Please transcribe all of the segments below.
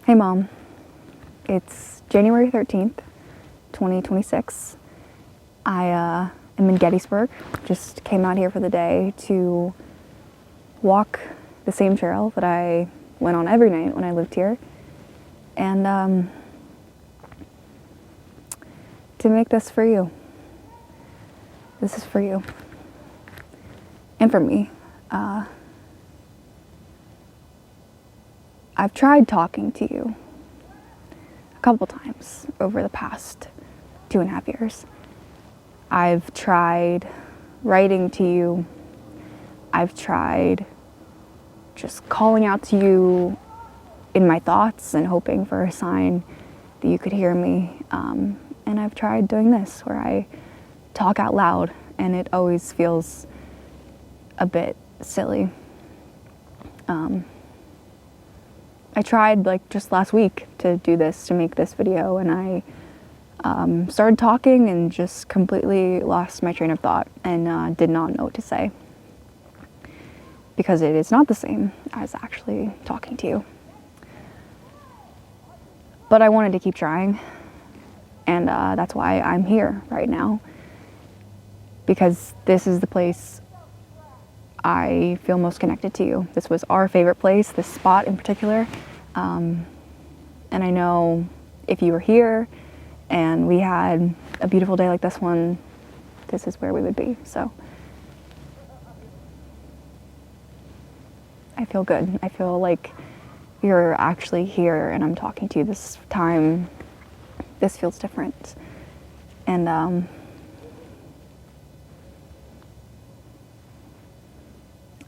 Hey Mom, it's January 13th, 2026. I am in Gettysburg, just came out here for the day to walk the same trail that I went on every night when I lived here, and to make this for you. This is for you. And for me. I've tried talking to you a couple times over the past 2.5 years. I've tried writing to you. I've tried just calling out to you in my thoughts and hoping for a sign that you could hear me. And I've tried doing this where I talk out loud and it always feels a bit silly. I tried just last week to do this, to make this video, and I started talking and just completely lost my train of thought and did not know what to say. Because it is not the same as actually talking to you. But I wanted to keep trying, and that's why I'm here right now. Because this is the place I feel most connected to you. This was our favorite place, this spot in particular. And I know if you were here and we had a beautiful day like this one, this is where we would be. So I feel good. I feel like you're actually here and I'm talking to you this time. This feels different. And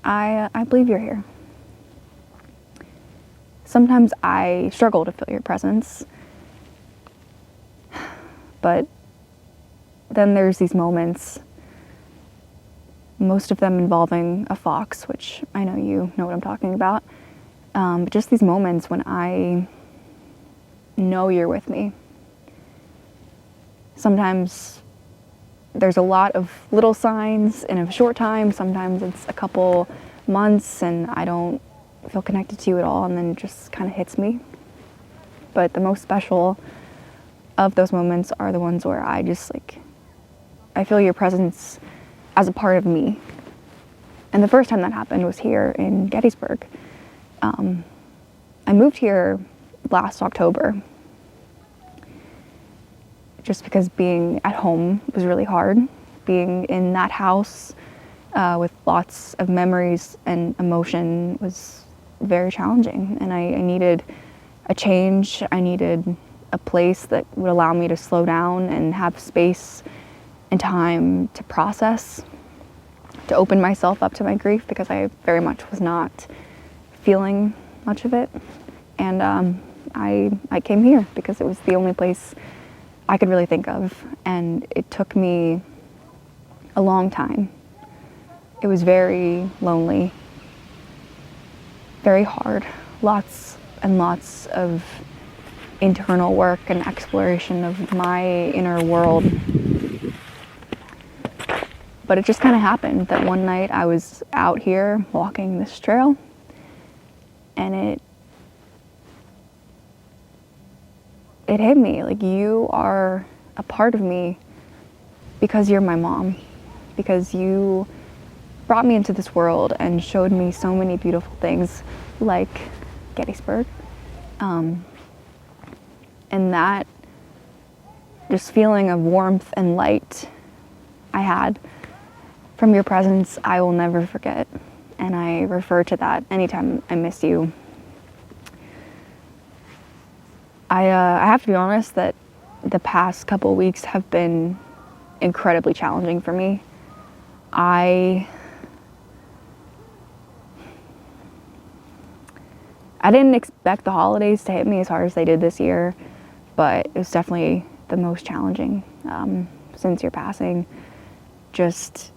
I believe you're here. Sometimes I struggle to feel your presence, but then there's these moments, most of them involving a fox, which I know you know what I'm talking about, but just these moments when I know you're with me. Sometimes there's a lot of little signs in a short time, sometimes it's a couple months and I don't feel connected to you at all, and then it just kind of hits me. But the most special of those moments are the ones where I just I feel your presence as a part of me. And the first time that happened was here in Gettysburg. I moved here last October just because being at home was really hard. Being in that house with lots of memories and emotion was very challenging, and I needed a change. I needed a place that would allow me to slow down and have space and time to process, to open myself up to my grief, because I very much was not feeling much of it. And I came here because it was the only place I could really think of, and it took me a long time. It was very lonely, very hard, lots and lots of internal work and exploration of my inner world. But it just kind of happened that one night I was out here walking this trail, and it hit me, you are a part of me because you're my mom, because you brought me into this world and showed me so many beautiful things like Gettysburg. And that just feeling of warmth and light I had from your presence, I will never forget. And I refer to that anytime I miss you. I have to be honest that the past couple weeks have been incredibly challenging for me. I didn't expect the holidays to hit me as hard as they did this year, but it was definitely the most challenging since your passing. Just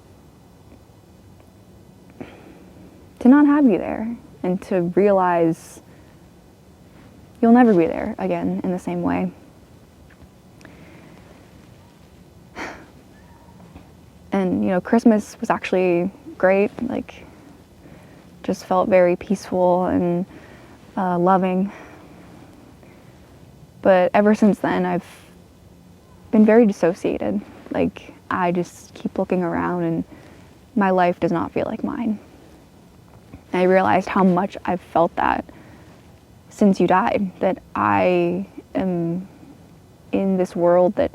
to not have you there and to realize you'll never be there again in the same way. And Christmas was actually great, just felt very peaceful and loving. But ever since then, I've been very dissociated. Like, I just keep looking around and my life does not feel like mine. And I realized how much I've felt that since you died, that I am in this world that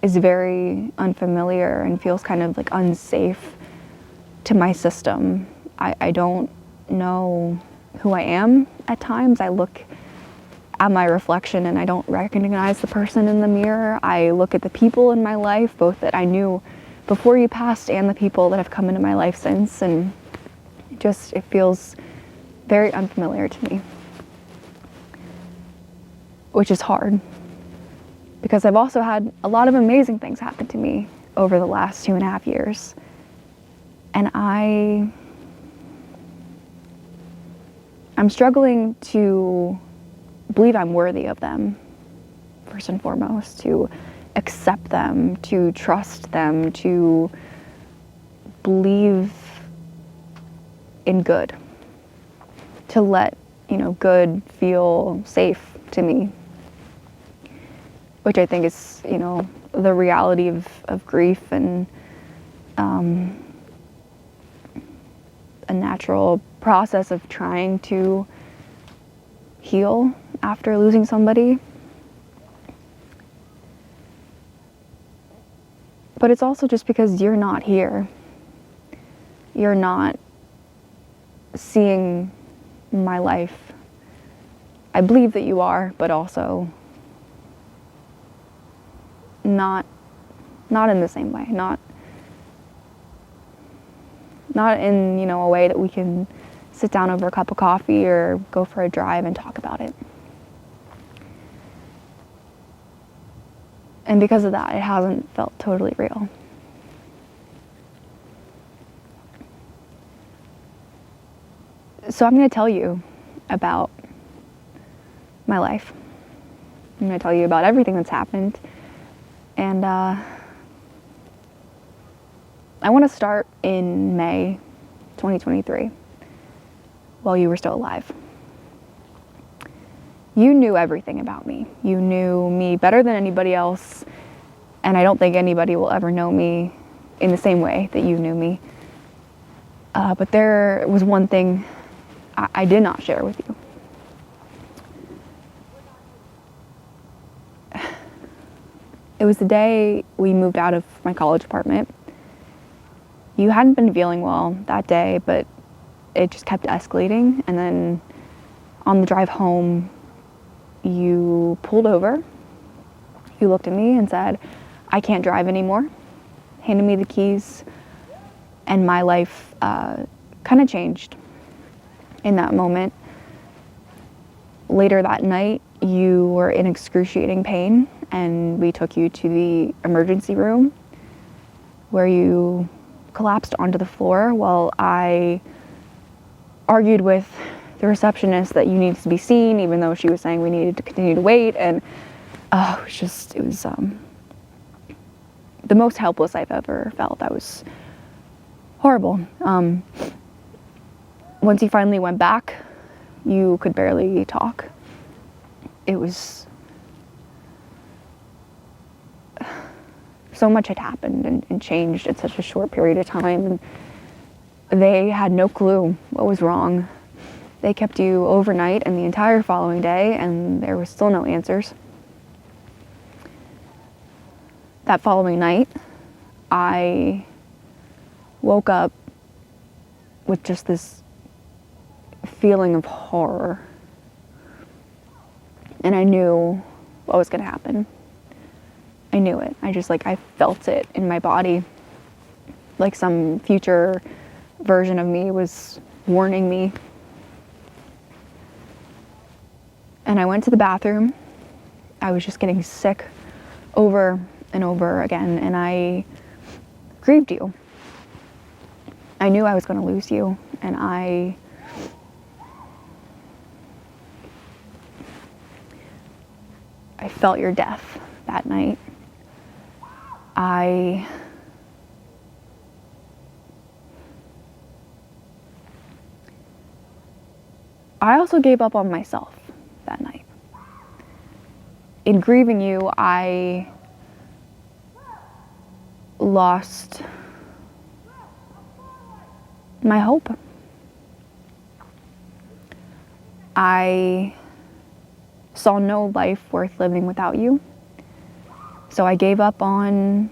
is very unfamiliar and feels kind of like unsafe to my system. I don't know who I am at times. I look at my reflection and I don't recognize the person in the mirror. I look at the people in my life, both that I knew before you passed and the people that have come into my life since, and it feels very unfamiliar to me, which is hard because I've also had a lot of amazing things happen to me over the last 2.5 years. And I'm struggling to believe I'm worthy of them, first and foremost, to accept them, to trust them, to believe in good, to let, good feel safe to me, which I think is, the reality of grief and a natural process of trying to heal after losing somebody. But it's also just because you're not here. You're not seeing my life. I believe that you are, but also not in the same way. Not in, a way that we can sit down over a cup of coffee or go for a drive and talk about it. And because of that, it hasn't felt totally real. So I'm going to tell you about my life. I'm going to tell you about everything that's happened. And I want to start in May 2023, while you were still alive. You knew everything about me. You knew me better than anybody else, and I don't think anybody will ever know me in the same way that you knew me. But there was one thing I did not share with you. It was the day we moved out of my college apartment. You hadn't been feeling well that day, but it just kept escalating. And then on the drive home, you pulled over. You looked at me and said, "I can't drive anymore." Handed me the keys, and my life kind of changed in that moment. Later that night, you were in excruciating pain, and we took you to the emergency room where you collapsed onto the floor while I argued with the receptionist that you needed to be seen, even though she was saying we needed to continue to wait. And it was the most helpless I've ever felt. That was horrible. Once you finally went back, you could barely talk. It was so much had happened and changed in such a short period of time, and they had no clue what was wrong. They kept you overnight and the entire following day, and there was still no answers. That following night, I woke up with just this feeling of horror. And I knew what was going to happen. I knew it. I felt it in my body. Like some future version of me was warning me. And I went to the bathroom. I was just getting sick over and over again, and I grieved you. I knew I was going to lose you, and I felt your death that night. I also gave up on myself that night. in grieving you, I lost my hope. I saw no life worth living without you. So I gave up on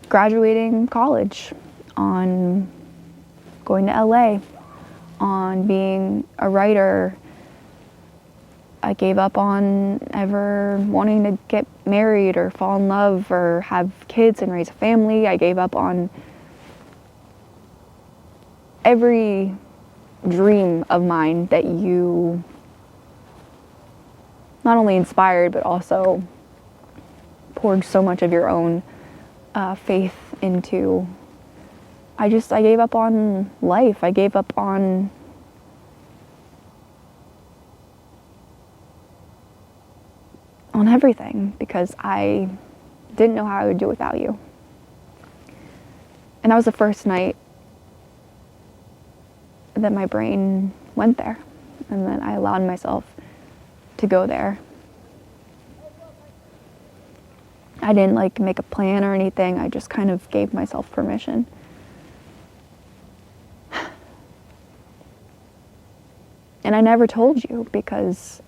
graduating college, on going to LA, on being a writer. I gave up on ever wanting to get married or fall in love or have kids and raise a family. I gave up on every dream of mine that you not only inspired but also poured so much of your own faith into. I gave up on life. I gave up on everything because I didn't know how I would do without you. And that was the first night that my brain went there, and then I allowed myself to go there. I didn't make a plan or anything. I just kind of gave myself permission. And I never told you because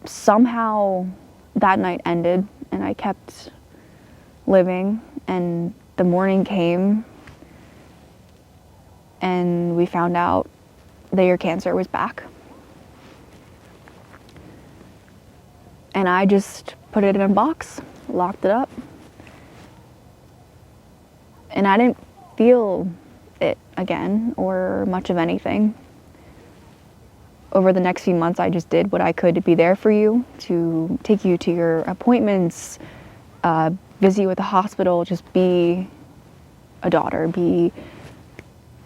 somehow that night ended and I kept living, and the morning came and we found out that your cancer was back. And I just put it in a box, locked it up. And I didn't feel it again or much of anything. Over the next few months, I just did what I could to be there for you, to take you to your appointments, visit you at the hospital, just be a daughter, be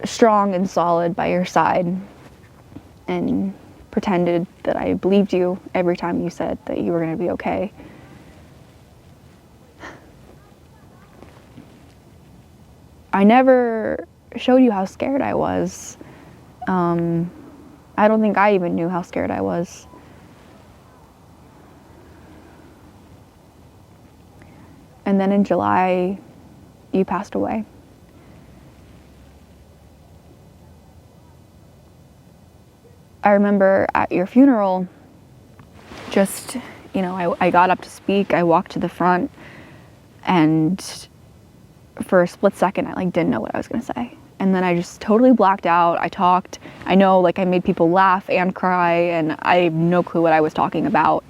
strong and solid by your side, and pretended that I believed you every time you said that you were going to be okay. I never showed you how scared I was. I don't think I even knew how scared I was. And then in July, you passed away. I remember at your funeral, just, I got up to speak, I walked to the front, and for a split second, I didn't know what I was gonna say. And then I just totally blacked out. I talked, I know I made people laugh and cry, and I have no clue what I was talking about,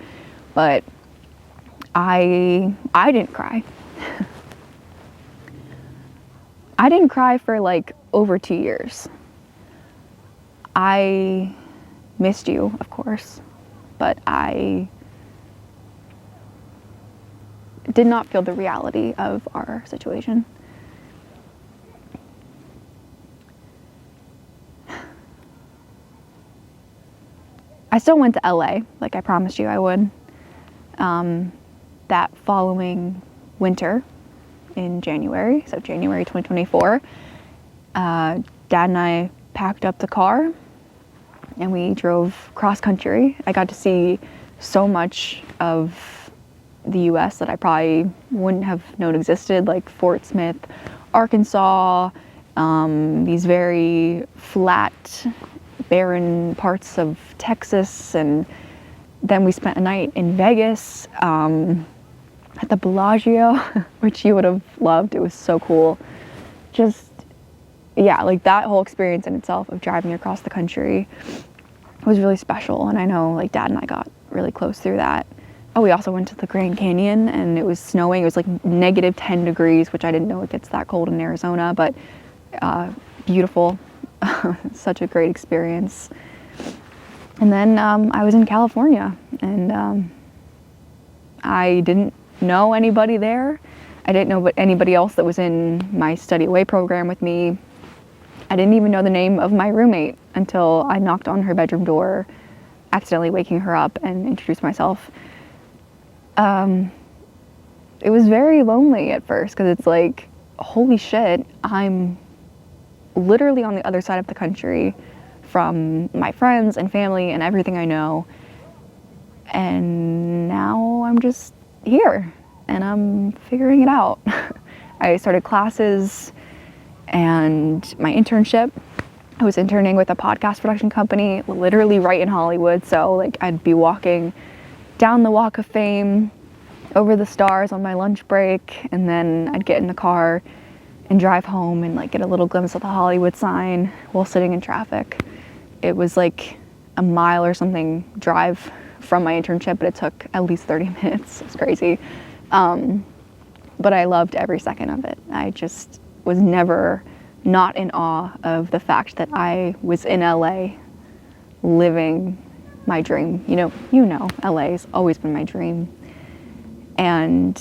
but I didn't cry. I didn't cry for over 2 years. I missed you, of course, but I did not feel the reality of our situation. I still went to LA, like I promised you I would. That following winter in January, so January 2024, Dad and I packed up the car and we drove cross country. I got to see so much of the US that I probably wouldn't have known existed, like Fort Smith, Arkansas, these very flat, barren parts of Texas, and then we spent a night in Vegas at the Bellagio, which you would have loved. It was so cool. Just, yeah, that whole experience in itself of driving across the country was really special, and I know Dad and I got really close through that. Oh, we also went to the Grand Canyon, and it was snowing. It was negative 10 degrees, which I didn't know it gets that cold in Arizona, but beautiful. Such a great experience. And then I was in California, and I didn't know anybody there. I didn't know anybody else that was in my study away program with me. I didn't even know the name of my roommate until I knocked on her bedroom door, accidentally waking her up, and introduced myself. It was very lonely at first because it's holy shit, I'm literally on the other side of the country from my friends and family and everything I know. And now I'm just here and I'm figuring it out. I started classes and my internship. I was interning with a podcast production company, literally right in Hollywood. So like I'd be walking down the Walk of Fame, over the stars on my lunch break, and then I'd get in the car and drive home and like get a little glimpse of the Hollywood sign while sitting in traffic. It was like a mile or something drive from my internship, but it took at least 30 minutes. It was crazy. But I loved every second of it. I just was never not in awe of the fact that I was in LA living my dream. You know, LA has always been my dream. And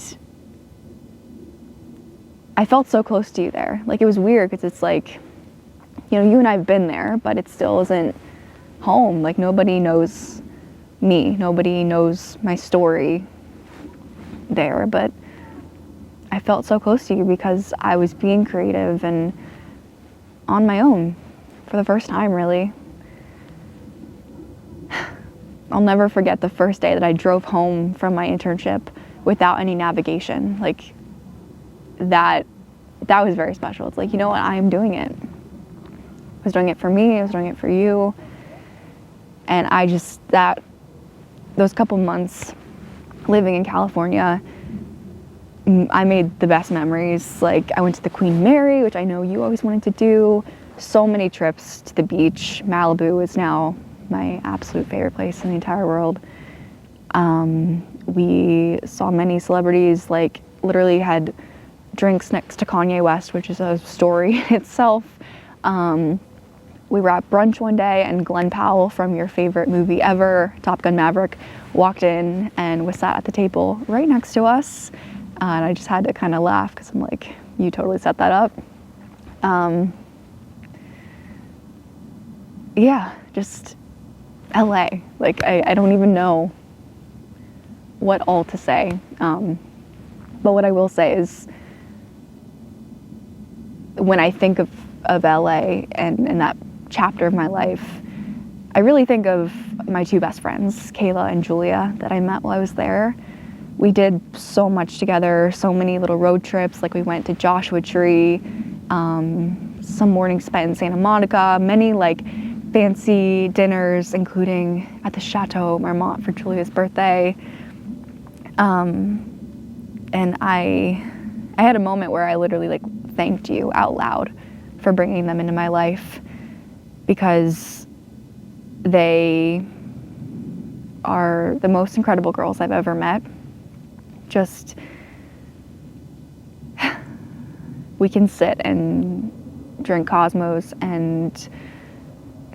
I felt so close to you there. Like, it was weird because it's like, you know, you and I have been there, but it still isn't home. Like, nobody knows me. Nobody knows my story there. But I felt so close to you because I was being creative and on my own for the first time, really. I'll never forget the first day that I drove home from my internship without any navigation. Like, that was very special. It's like, you know what, I am doing it. I was doing it for me, I was doing it for you. And those couple months living in California, I made the best memories. Like, I went to the Queen Mary, which I know you always wanted to do. So many trips to the beach. Malibu is now my absolute favorite place in the entire world. We saw many celebrities, like literally had drinks next to Kanye West, which is a story in itself. We were at brunch one day and Glenn Powell from your favorite movie ever, Top Gun Maverick, walked in and was sat at the table right next to us. And I just had to kind of laugh because I'm like, you totally set that up. Yeah, just LA. Like, I don't even know what all to say. But what I will say is, when I think of LA and that chapter of my life, I really think of my two best friends, Kayla and Julia, that I met while I was there. We did so much together, so many little road trips. Like, we went to Joshua Tree, some mornings spent in Santa Monica, many like fancy dinners, including at the Chateau Marmont for Julia's birthday. And I had a moment where I literally like thanked you out loud for bringing them into my life, because they are the most incredible girls I've ever met. Just, we can sit and drink Cosmos and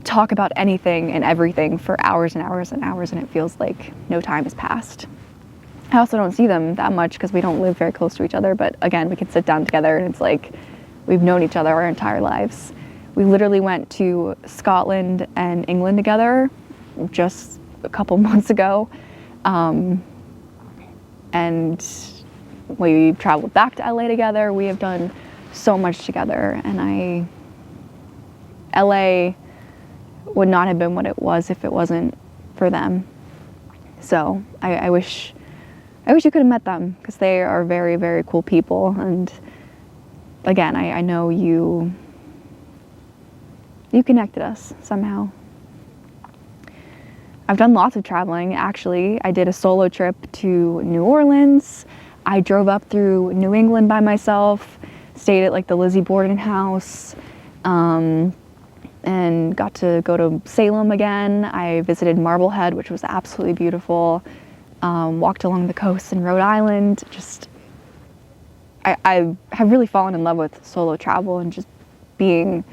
talk about anything and everything for hours and hours and hours, and it feels like no time has passed. I also don't see them that much because we don't live very close to each other, but again, we can sit down together and it's like we've known each other our entire lives. We literally went to Scotland and England together just a couple months ago. And we traveled back to LA together. We have done so much together, and LA would not have been what it was if it wasn't for them. So I wish you could have met them, because they are very, very cool people. And again, I know you connected us somehow. I've done lots of traveling, actually. I did a solo trip to New Orleans. I drove up through New England by myself, stayed at like the Lizzie Borden house, and got to go to Salem again. I visited Marblehead, which was absolutely beautiful. Walked along the coast in Rhode Island. Just, I have really fallen in love with solo travel and just being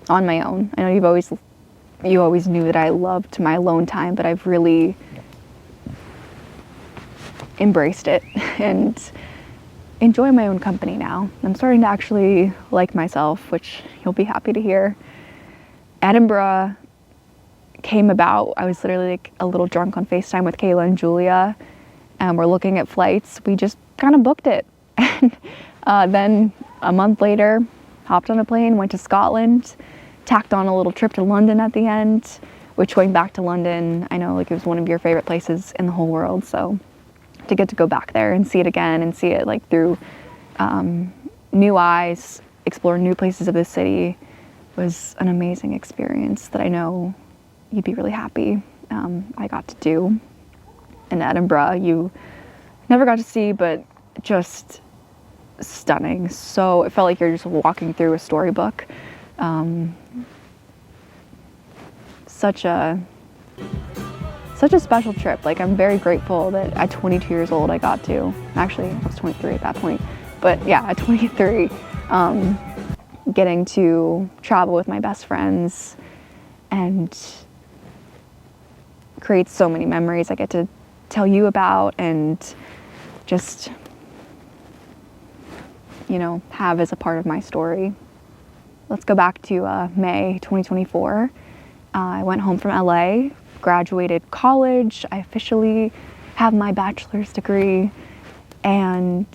on my own. I know you always knew that I loved my alone time, but I've really embraced it and enjoy my own company now. I'm starting to actually like myself, which you'll be happy to hear. Edinburgh came about. I was literally like a little drunk on FaceTime with Kayla and Julia, and we're looking at flights. We just kind of booked it. And then a month later, hopped on a plane, went to Scotland tacked on a little trip to London at the end, which going back to London, I know like it was one of your favorite places in the whole world. So to get to go back there and see it again and see it like through new eyes, explore new places of the city was an amazing experience that I know you'd be really happy I got to do. In Edinburgh, you never got to see, but just stunning. So it felt like you're just walking through a storybook. Such a special trip. Like, I'm very grateful that at 22 years old I got to, actually I was 23 at that point, but yeah, at 23, getting to travel with my best friends and create so many memories I get to tell you about and just, you know, have as a part of my story. Let's go back to May 2024. I went home from LA, graduated college. I officially have my bachelor's degree, and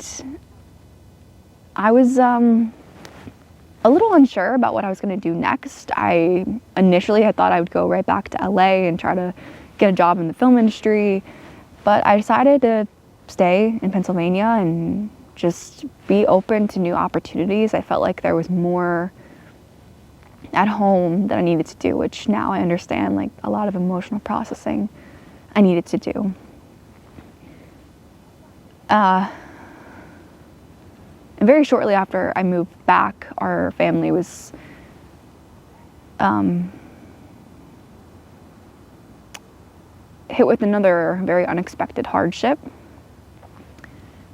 I was a little unsure about what I was going to do next. I thought I would go right back to LA and try to get a job in the film industry, but I decided to stay in Pennsylvania and just be open to new opportunities. I felt like there was more at home that I needed to do, which now I understand, like a lot of emotional processing I needed to do. And very shortly after I moved back, our family was hit with another very unexpected hardship.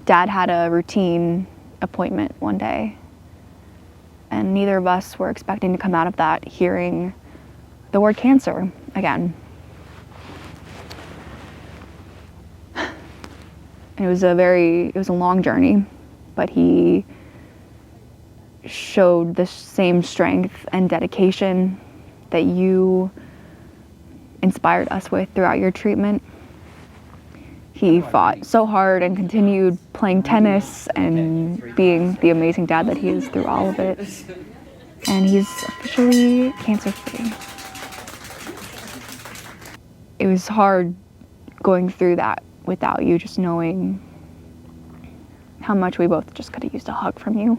Dad had a routine appointment one day, and neither of us were expecting to come out of that hearing the word cancer again. And it was a long journey, but he showed the same strength and dedication that you inspired us with throughout your treatment. He fought so hard and continued playing tennis and being the amazing dad that he is through all of it. And he's officially cancer-free. It was hard going through that without you, just knowing how much we both just could have used a hug from you.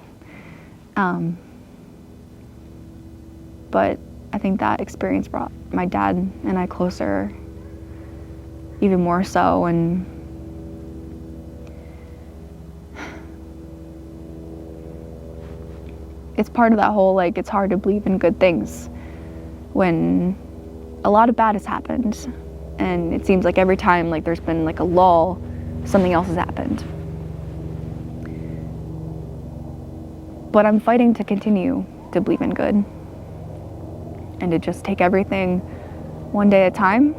But I think that experience brought my dad and I closer even more so, and it's part of that whole, like, it's hard to believe in good things when a lot of bad has happened, and it seems like every time, like, there's been like a lull, something else has happened. But I'm fighting to continue to believe in good and to just take everything one day at a time.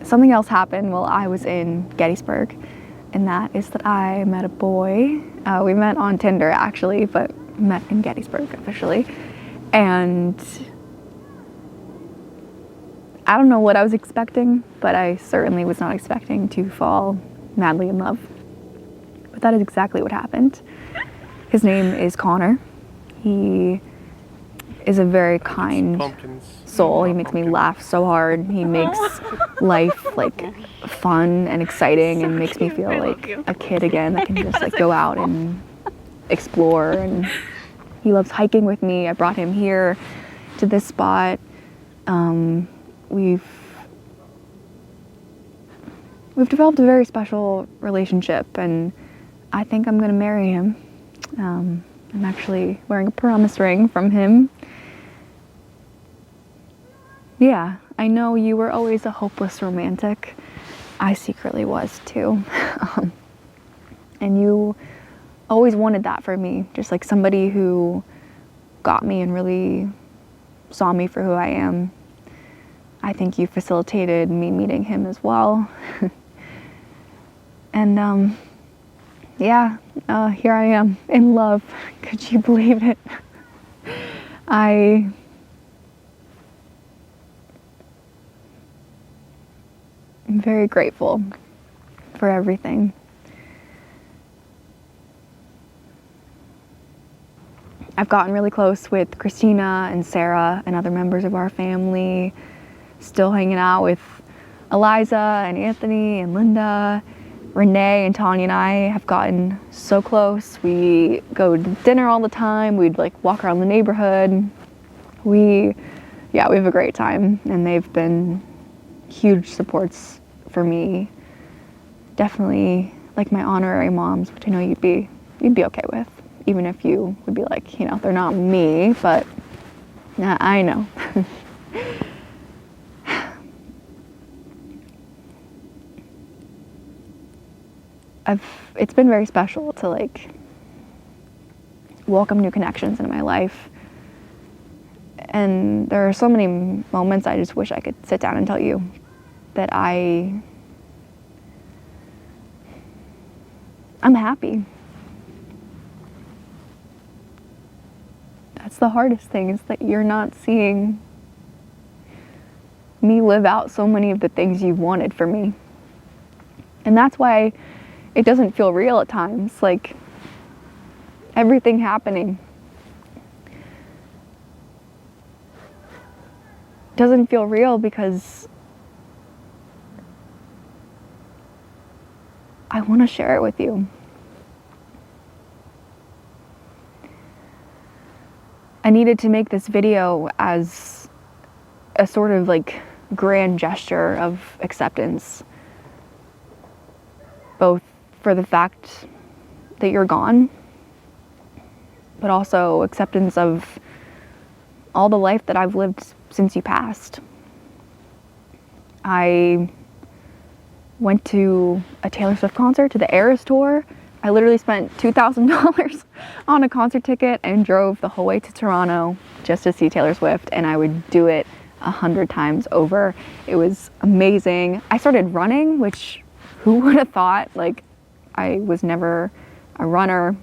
Something else happened while I was in Gettysburg, and that is that I met a boy. We met on Tinder, actually, but met in Gettysburg officially. And I don't know what I was expecting, but I certainly was not expecting to fall madly in love. But that is exactly what happened. His name is Connor. He is a very kind soul. He makes me laugh so hard. He makes life like fun and exciting and makes me feel like a kid again that can just like go out and explore. And he loves hiking with me. I brought him here to this spot. We've developed a very special relationship, and I think I'm gonna marry him. I'm actually wearing a promise ring from him. Yeah, I know you were always a hopeless romantic. I secretly was too. And you always wanted that for me, just like somebody who got me and really saw me for who I am. I think you facilitated me meeting him as well. And yeah, here I am in love. Could you believe it? I'm very grateful for everything. I've gotten really close with Christina and Sarah and other members of our family, still hanging out with Eliza and Anthony and Linda. Renee and Tanya and I have gotten so close. We go to dinner all the time. We'd like walk around the neighborhood. We have a great time, and they've been huge supports for me. Definitely like my honorary moms, which I know you'd be okay with, even if you would be like, you know, they're not me, but I know. It's been very special to like welcome new connections into my life. And there are so many moments I just wish I could sit down and tell you that I'm happy. That's the hardest thing, is that you're not seeing me live out so many of the things you've wanted for me. And that's why it doesn't feel real at times, like everything happening doesn't feel real because I want to share it with you. I needed to make this video as a sort of like grand gesture of acceptance, both for the fact that you're gone, but also acceptance of all the life that I've lived since you passed. I went to a Taylor Swift concert, to the Eras Tour. I literally spent $2,000 on a concert ticket and drove the whole way to Toronto just to see Taylor Swift, and I would do it 100 times over. It was amazing. I started running, which who would have thought? Like, I was never a runner,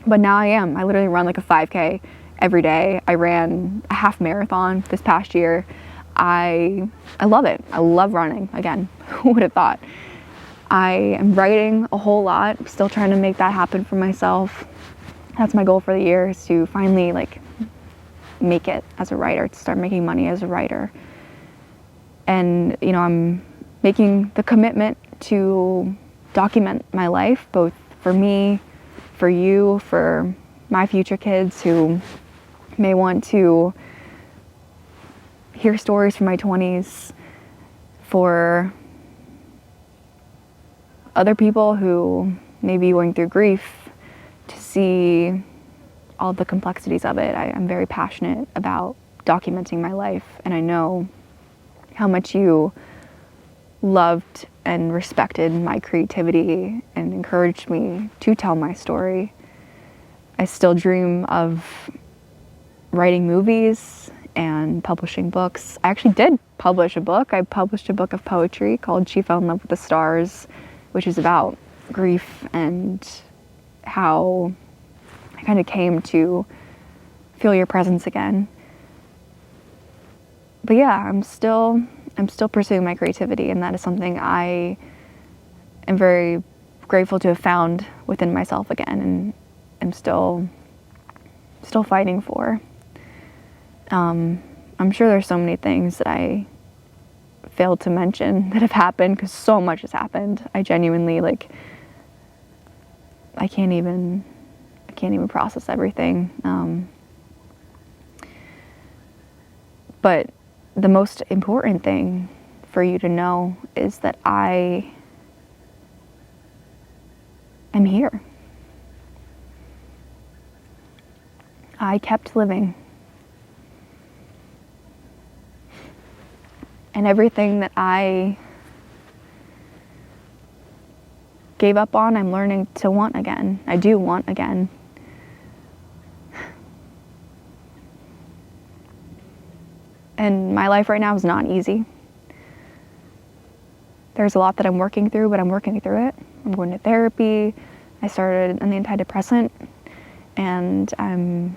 but now I am. I literally run like a 5K every day. I ran a half marathon this past year. I love it. I love running. Again, who would have thought? I am writing a whole lot. I'm still trying to make that happen for myself. That's my goal for the year, is to finally like make it as a writer, to start making money as a writer. And, you know, I'm making the commitment to document my life, both for me, for you, for my future kids who may want to hear stories from my 20s, for other people who may be going through grief, to see all the complexities of it. I'm very passionate about documenting my life, and I know how much you loved and respected my creativity and encouraged me to tell my story. I still dream of writing movies and publishing books. I actually did publish a book. I published a book of poetry called She Fell in Love with the Stars, which is about grief and how I kind of came to feel your presence again. But yeah, I'm still pursuing my creativity, and that is something I am very grateful to have found within myself again, and I'm still fighting for. I'm sure there's so many things that I failed to mention that have happened, because so much has happened. I genuinely, like, I can't even process everything. But the most important thing for you to know is that I am here. I kept living. And everything that I gave up on, I'm learning to want again. I do want again. And my life right now is not easy. There's a lot that I'm working through, but I'm working through it. I'm going to therapy. I started an antidepressant, and I'm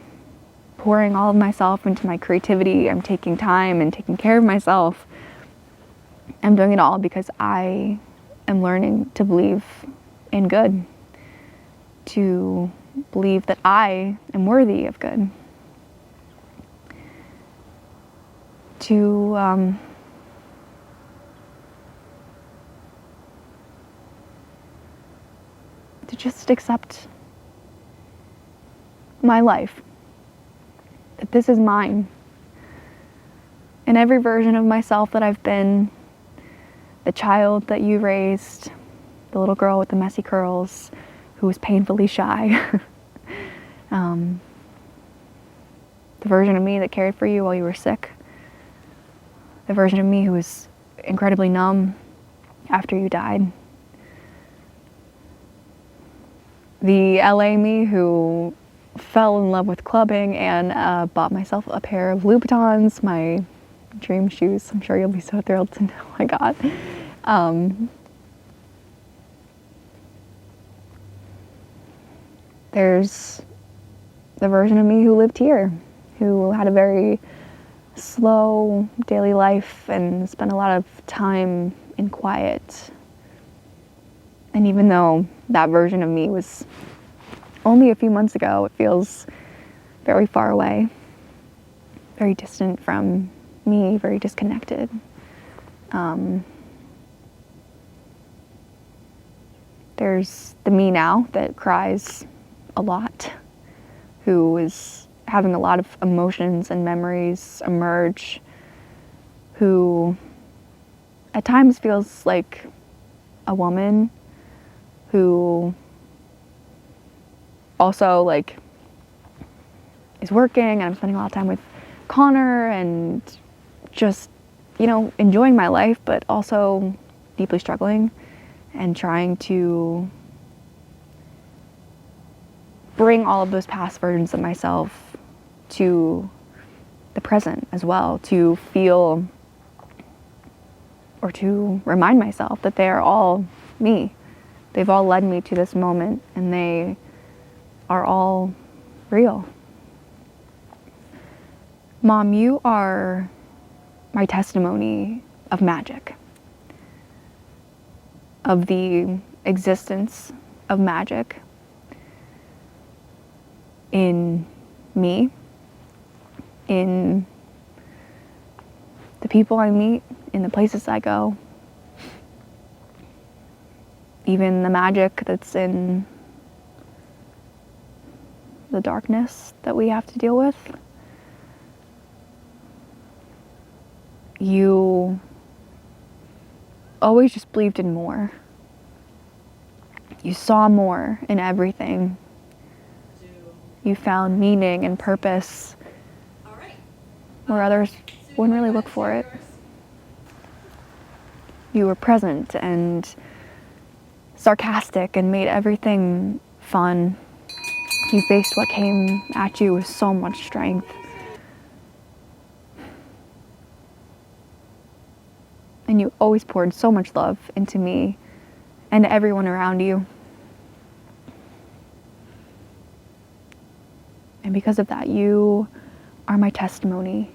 pouring all of myself into my creativity. I'm taking time and taking care of myself. I'm doing it all because I am learning to believe in good, to believe that I am worthy of good. To just accept my life, that this is mine. And every version of myself that I've been, the child that you raised, the little girl with the messy curls who was painfully shy, the version of me that cared for you while you were sick, the version of me who was incredibly numb after you died, the LA me who fell in love with clubbing and bought myself a pair of Louboutins, my dream shoes. I'm sure you'll be so thrilled to know I got. There's the version of me who lived here, who had a very slow daily life and spent a lot of time in quiet. And even though that version of me was only a few months ago, it feels very far away, very distant from me, very disconnected. There's the me now that cries a lot, who is having a lot of emotions and memories emerge, who at times feels like a woman, who also like is working, and I'm spending a lot of time with Connor and just, enjoying my life, but also deeply struggling and trying to bring all of those past versions of myself to the present as well, to feel or to remind myself that they are all me. They've all led me to this moment, and they are all real. Mom, you are my testimony of magic, of the existence of magic in me, in the people I meet, in the places I go, even the magic that's in the darkness that we have to deal with. You always just believed in more. You saw more in everything. You found meaning and purpose where others wouldn't really look for it. You were present and sarcastic and made everything fun. You faced what came at you with so much strength. And you always poured so much love into me and everyone around you. And because of that, you are my testimony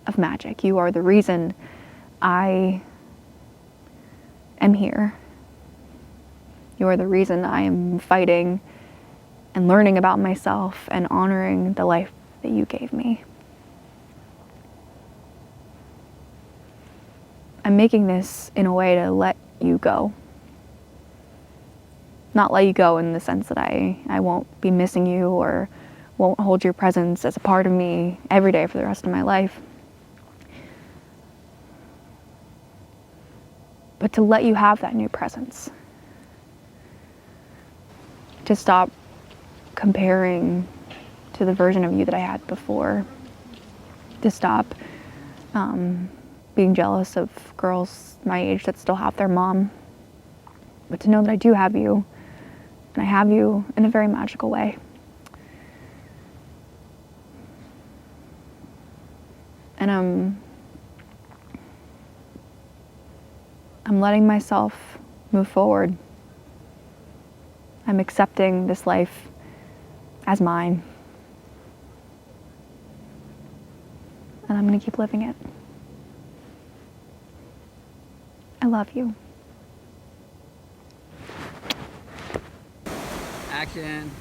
of magic. You are the reason I am here. You are the reason I am fighting and learning about myself and honoring the life that you gave me. I'm making this in a way to let you go. Not let you go in the sense that I won't be missing you or won't hold your presence as a part of me every day for the rest of my life. But to let you have that new presence. To stop comparing to the version of you that I had before. To stop being jealous of girls my age that still have their mom. But to know that I do have you, and I have you in a very magical way. And I'm letting myself move forward. I'm accepting this life as mine. And I'm gonna keep living it. I love you. Action.